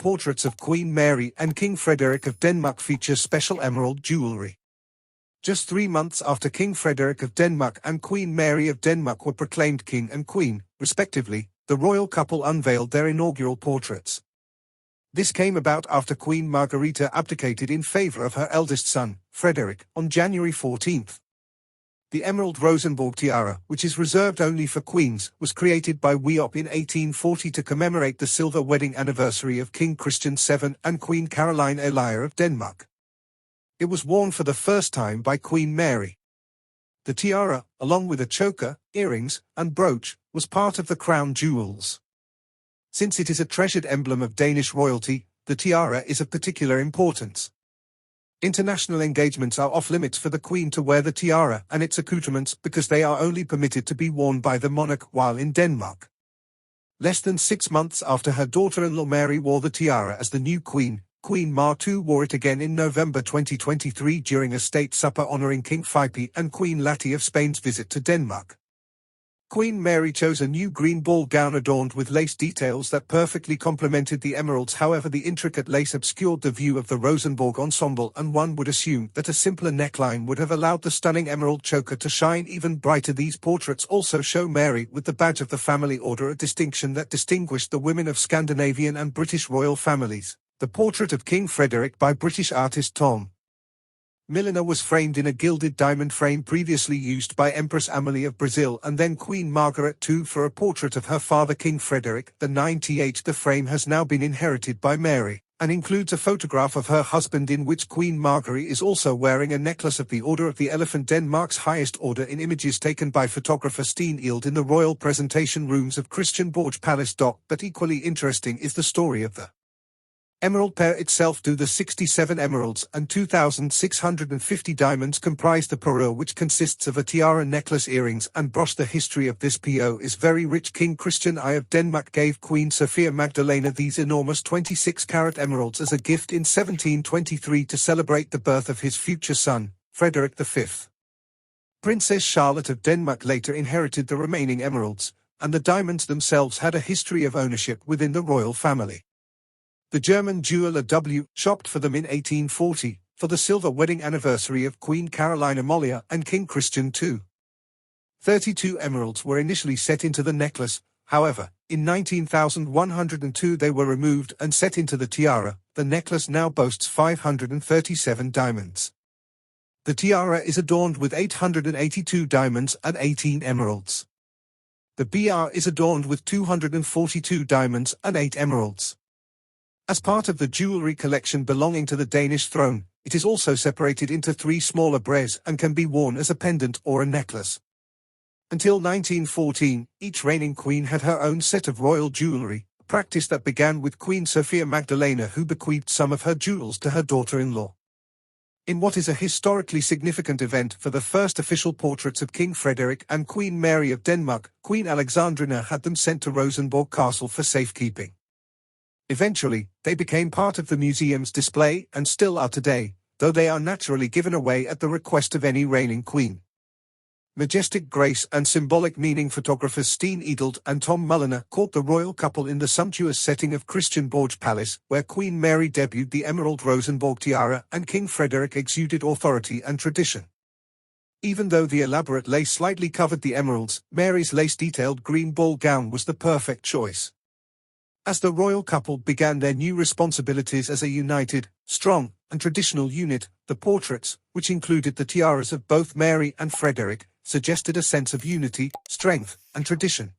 portraits of Queen Mary and King Frederick of Denmark feature special emerald jewelry. Just 3 months after King Frederick of Denmark and Queen Mary of Denmark were proclaimed king and queen, respectively, the royal couple unveiled their inaugural portraits. This came about after Queen Margrethe abdicated in favor of her eldest son, Frederick, on January 14. The Emerald Rosenborg tiara, which is reserved only for queens, was created by Weop in 1840 to commemorate the silver wedding anniversary of King Christian VII and Queen Caroline Elia of Denmark. It was worn for the first time by Queen Mary. The tiara, along with a choker, earrings, and brooch, was part of the crown jewels. Since it is a treasured emblem of Danish royalty, the tiara is of particular importance. International engagements are off-limits for the Queen to wear the tiara and its accoutrements because they are only permitted to be worn by the monarch while in Denmark. Less than 6 months after her daughter-in-law Mary wore the tiara as the new queen, Queen Ma II wore it again in November 2023 during a state supper honoring King Philippe and Queen Latti of Spain's visit to Denmark. Queen Mary chose a new green ball gown adorned with lace details that perfectly complemented the emeralds. However, the intricate lace obscured the view of the Rosenborg ensemble, and one would assume that a simpler neckline would have allowed the stunning emerald choker to shine even brighter. These portraits also show Mary with the badge of the Family Order, a distinction that distinguished the women of Scandinavian and British royal families. The portrait of King Frederick by British artist Tom Milliner was framed in a gilded diamond frame previously used by Empress Amelie of Brazil and then Queen Margaret II for a portrait of her father King Frederick IX. The frame has now been inherited by Mary, and includes a photograph of her husband in which Queen Margaret is also wearing a necklace of the Order of the Elephant, Denmark's highest order, in images taken by photographer Steen Eld in the royal presentation rooms of Christiansborg Palace. But equally interesting is the story of the emerald pair itself. The 67 emeralds and 2,650 diamonds comprise the parure, which consists of a tiara, necklace, earrings, and broche. The history of this PO is very rich. King Christian I of Denmark gave Queen Sophia Magdalena these enormous 26-carat emeralds as a gift in 1723 to celebrate the birth of his future son, Frederick V. Princess Charlotte of Denmark later inherited the remaining emeralds, and the diamonds themselves had a history of ownership within the royal family. The German jeweler W. shopped for them in 1840, for the silver wedding anniversary of Queen Caroline Amalia and King Christian II. 32 emeralds were initially set into the necklace. However, in 19,102 they were removed and set into the tiara. The necklace now boasts 537 diamonds. The tiara is adorned with 882 diamonds and 18 emeralds. The BR is adorned with 242 diamonds and 8 emeralds. As part of the jewelry collection belonging to the Danish throne, it is also separated into 3 smaller braids and can be worn as a pendant or a necklace. Until 1914, each reigning queen had her own set of royal jewelry, a practice that began with Queen Sophia Magdalena, who bequeathed some of her jewels to her daughter-in-law. In what is a historically significant event for the first official portraits of King Frederick and Queen Mary of Denmark, Queen Alexandrina had them sent to Rosenborg Castle for safekeeping. Eventually, they became part of the museum's display and still are today, though they are naturally given away at the request of any reigning queen. Majestic grace and symbolic meaning. Photographers Steen Eld and Tom Milliner caught the royal couple in the sumptuous setting of Christiansborg Palace, where Queen Mary debuted the Emerald Rosenborg tiara and King Frederick exuded authority and tradition. Even though the elaborate lace slightly covered the emeralds, Mary's lace-detailed green ball gown was the perfect choice. As the royal couple began their new responsibilities as a united, strong, and traditional unit, the portraits, which included the tiaras of both Mary and Frederick, suggested a sense of unity, strength, and tradition.